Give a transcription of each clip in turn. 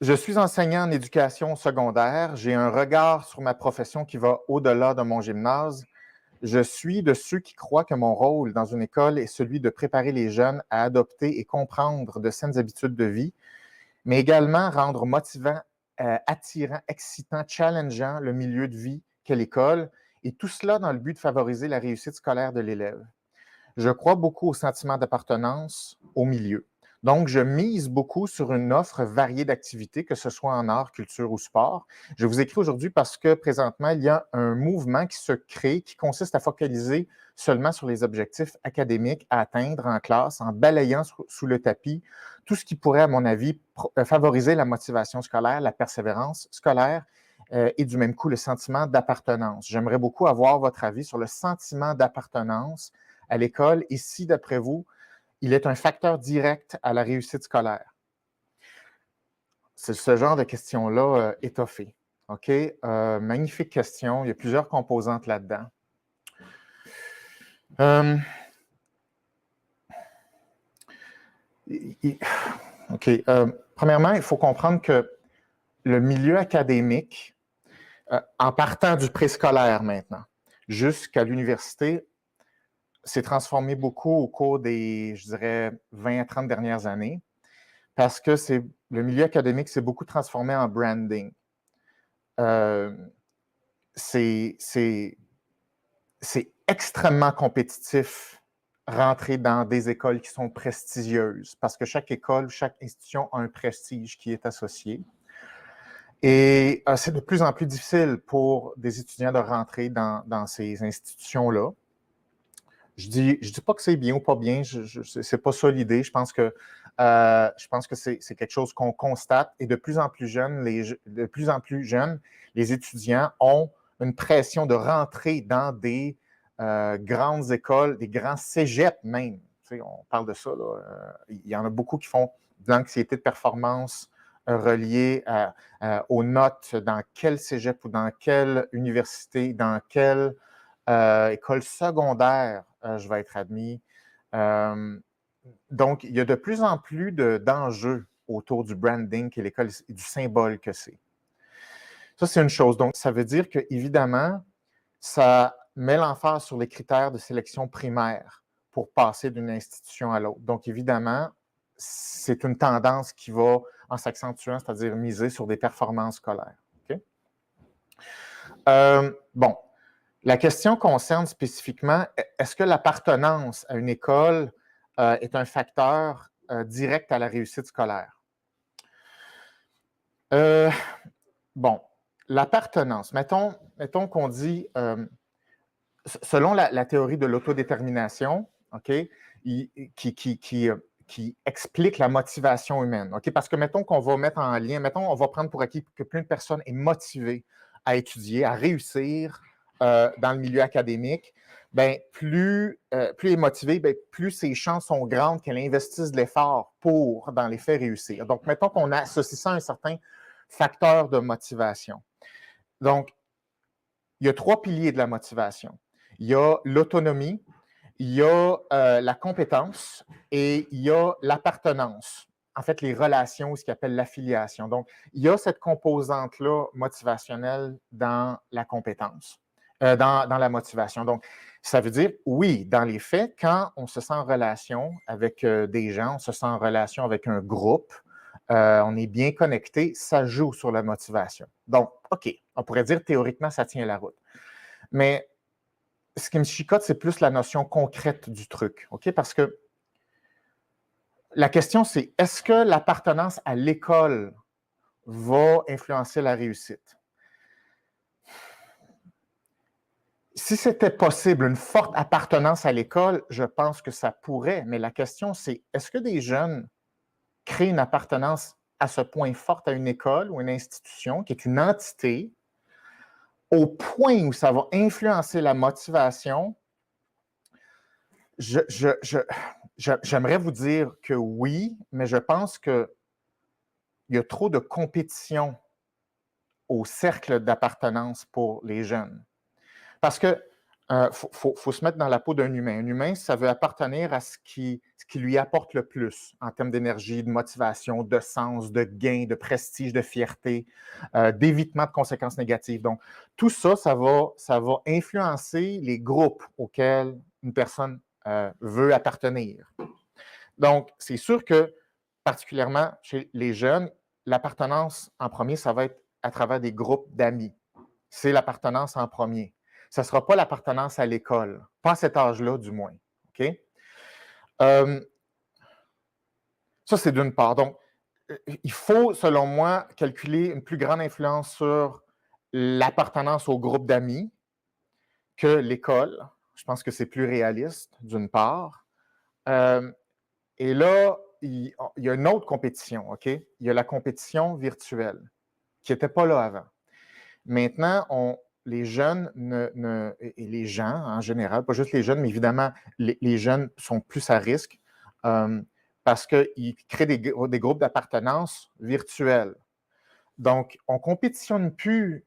Je suis enseignant en éducation secondaire. J'ai un regard sur ma profession qui va au-delà de mon gymnase. Je suis de ceux qui croient que mon rôle dans une école est celui de préparer les jeunes à adopter et comprendre de saines habitudes de vie, mais également rendre motivant, attirant, excitant, challengeant le milieu de vie qu'est l'école, et tout cela dans le but de favoriser la réussite scolaire de l'élève. Je crois beaucoup au sentiment d'appartenance au milieu. Donc, je mise beaucoup sur une offre variée d'activités, que ce soit en art, culture ou sport. Je vous écris aujourd'hui parce que présentement, il y a un mouvement qui se crée qui consiste à focaliser seulement sur les objectifs académiques à atteindre en classe, en balayant sous le tapis tout ce qui pourrait, à mon avis, favoriser la motivation scolaire, la persévérance scolaire et du même coup le sentiment d'appartenance. J'aimerais beaucoup avoir votre avis sur le sentiment d'appartenance à l'école et si, d'après vous, il est un facteur direct à la réussite scolaire. C'est ce genre de questions-là étoffées. OK? Magnifique question. Il y a plusieurs composantes là-dedans. OK. Premièrement, il faut comprendre que le milieu académique, en partant du préscolaire maintenant, jusqu'à l'université, s'est transformé beaucoup au cours des, je dirais, 20 à 30 dernières années, parce que le milieu académique s'est beaucoup transformé en branding. C'est extrêmement compétitif rentrer dans des écoles qui sont prestigieuses, parce que chaque école, chaque institution a un prestige qui est associé. Et c'est de plus en plus difficile pour des étudiants de rentrer dans ces institutions-là. Je dis pas que c'est bien ou pas bien, c'est pas ça l'idée. Je pense que c'est quelque chose qu'on constate et de plus en plus jeunes, les étudiants ont une pression de rentrer dans des grandes écoles, des grands cégeps même. Tu sais, on parle de ça, là. Il y en a beaucoup qui font de l'anxiété de performance reliée aux notes, dans quel cégep ou dans quelle université, dans quelle école secondaire, je vais être admis. Donc, il y a de plus en plus d'enjeux autour du branding et l'école et du symbole que c'est. Ça, c'est une chose. Donc, ça veut dire qu'évidemment, ça met l'emphase sur les critères de sélection primaire pour passer d'une institution à l'autre. Donc, évidemment, c'est une tendance qui va en s'accentuant, c'est-à-dire miser sur des performances scolaires. Okay? Bon, la question concerne spécifiquement, est-ce que l'appartenance à une école est un facteur direct à la réussite scolaire? Bon, l'appartenance, mettons qu'on dit, selon la théorie de l'autodétermination, OK, qui explique la motivation humaine, OK, parce que mettons qu'on va mettre en lien, mettons on va prendre pour acquis que plus une personne est motivée à étudier, à réussir dans le milieu académique, ben, plus elle est motivée, ben, plus ses chances sont grandes qu'elle investisse de l'effort pour, dans les faits, réussir. Donc, mettons qu'on associe ça à un certain facteur de motivation. Donc, il y a 3 piliers de la motivation. Il y a l'autonomie, il y a la compétence et il y a l'appartenance. En fait, les relations, ce qu'on appelle l'affiliation. Donc, il y a cette composante-là motivationnelle dans la compétence, dans la motivation. Donc, ça veut dire, oui, dans les faits, quand on se sent en relation avec des gens, on se sent en relation avec un groupe, on est bien connecté, ça joue sur la motivation. Donc, OK, on pourrait dire théoriquement, ça tient la route. Mais ce qui me chicote, c'est plus la notion concrète du truc, OK? Parce que la question, c'est est-ce que l'appartenance à l'école va influencer la réussite? Si c'était possible, une forte appartenance à l'école, je pense que ça pourrait, mais la question, c'est est-ce que des jeunes créent une appartenance à ce point forte à une école ou une institution qui est une entité au point où ça va influencer la motivation? J'aimerais vous dire que oui, mais je pense qu'il y a trop de compétition au cercle d'appartenance pour les jeunes. Parce que faut se mettre dans la peau d'un humain. Un humain, ça veut appartenir à ce qui lui apporte le plus en termes d'énergie, de motivation, de sens, de gain, de prestige, de fierté, d'évitement de conséquences négatives. Donc, tout ça, ça va influencer les groupes auxquels une personne veut appartenir. Donc, c'est sûr que, particulièrement chez les jeunes, l'appartenance en premier, ça va être à travers des groupes d'amis. C'est l'appartenance en premier. Ça ne sera pas l'appartenance à l'école, pas à cet âge-là du moins. OK? Ça, c'est d'une part. Donc, il faut, selon moi, calculer une plus grande influence sur l'appartenance au groupe d'amis que l'école. Je pense que c'est plus réaliste, d'une part. Et là, il y a une autre compétition, OK? Il y a la compétition virtuelle, qui n'était pas là avant. Maintenant, les jeunes et les gens en général, pas juste les jeunes, mais évidemment, les jeunes sont plus à risque parce qu'ils créent des groupes d'appartenance virtuels. Donc, on ne compétitionne plus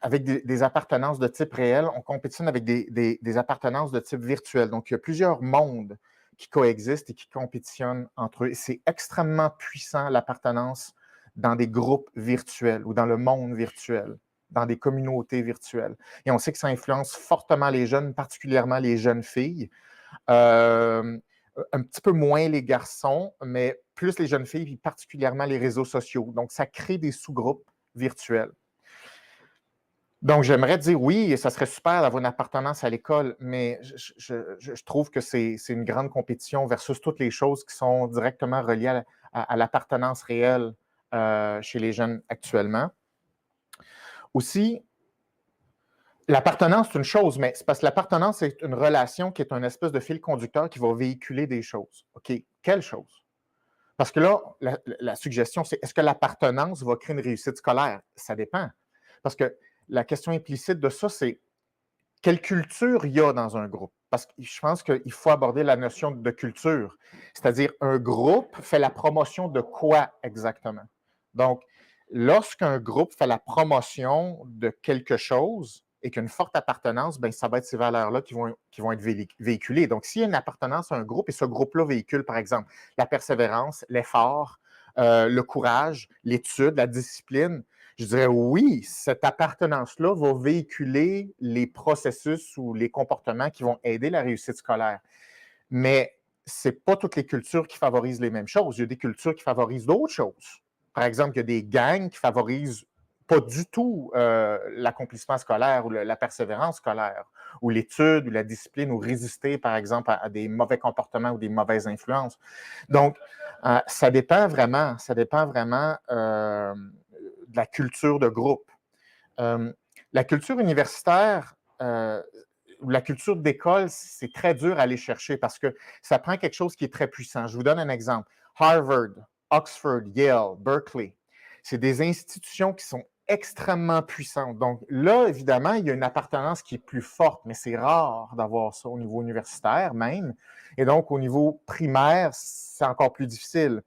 avec des appartenances de type réel, on compétitionne avec des appartenances de type virtuel. Donc, il y a plusieurs mondes qui coexistent et qui compétitionnent entre eux. C'est extrêmement puissant, l'appartenance dans des groupes virtuels ou dans le monde virtuel, dans des communautés virtuelles. Et on sait que ça influence fortement les jeunes, particulièrement les jeunes filles. Un petit peu moins les garçons, mais plus les jeunes filles, puis particulièrement les réseaux sociaux. Donc, ça crée des sous-groupes virtuels. Donc, j'aimerais dire oui, ça serait super d'avoir une appartenance à l'école, mais je trouve que c'est une grande compétition versus toutes les choses qui sont directement reliées à l'appartenance réelle chez les jeunes actuellement. Aussi, l'appartenance, c'est une chose, mais c'est parce que l'appartenance, c'est une relation qui est un espèce de fil conducteur qui va véhiculer des choses. OK, quelle chose? Parce que là, la suggestion, c'est est-ce que l'appartenance va créer une réussite scolaire? Ça dépend. Parce que la question implicite de ça, c'est quelle culture il y a dans un groupe? Parce que je pense qu'il faut aborder la notion de culture. C'est-à-dire, un groupe fait la promotion de quoi exactement? Donc, lorsqu'un groupe fait la promotion de quelque chose et qu'une forte appartenance, bien, ça va être ces valeurs-là qui vont être véhiculées. Donc, s'il y a une appartenance à un groupe et ce groupe-là véhicule, par exemple, la persévérance, l'effort, le courage, l'étude, la discipline, je dirais oui, cette appartenance-là va véhiculer les processus ou les comportements qui vont aider la réussite scolaire. Mais ce n'est pas toutes les cultures qui favorisent les mêmes choses. Il y a des cultures qui favorisent d'autres choses. Par exemple, il y a des gangs qui favorisent pas du tout l'accomplissement scolaire ou la persévérance scolaire, ou l'étude, ou la discipline, ou résister, par exemple, à des mauvais comportements ou des mauvaises influences. Donc, ça dépend vraiment de la culture de groupe. La culture universitaire ou la culture d'école, c'est très dur à aller chercher parce que ça prend quelque chose qui est très puissant. Je vous donne un exemple. Harvard, Oxford, Yale, Berkeley, c'est des institutions qui sont extrêmement puissantes. Donc là, évidemment, il y a une appartenance qui est plus forte, mais c'est rare d'avoir ça au niveau universitaire même. Et donc, au niveau primaire, c'est encore plus difficile.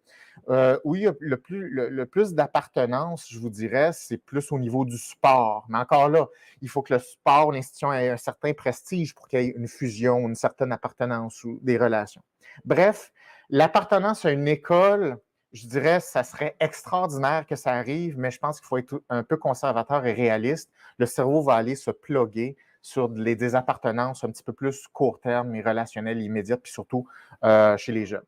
Où il y a le plus d'appartenance, je vous dirais, c'est plus au niveau du sport. Mais encore là, il faut que le sport, l'institution ait un certain prestige pour qu'il y ait une fusion, une certaine appartenance ou des relations. Bref, l'appartenance à une école, je dirais, ça serait extraordinaire que ça arrive, mais je pense qu'il faut être un peu conservateur et réaliste. Le cerveau va aller se plugger sur des appartenances un petit peu plus court terme et relationnelles immédiates, puis surtout chez les jeunes.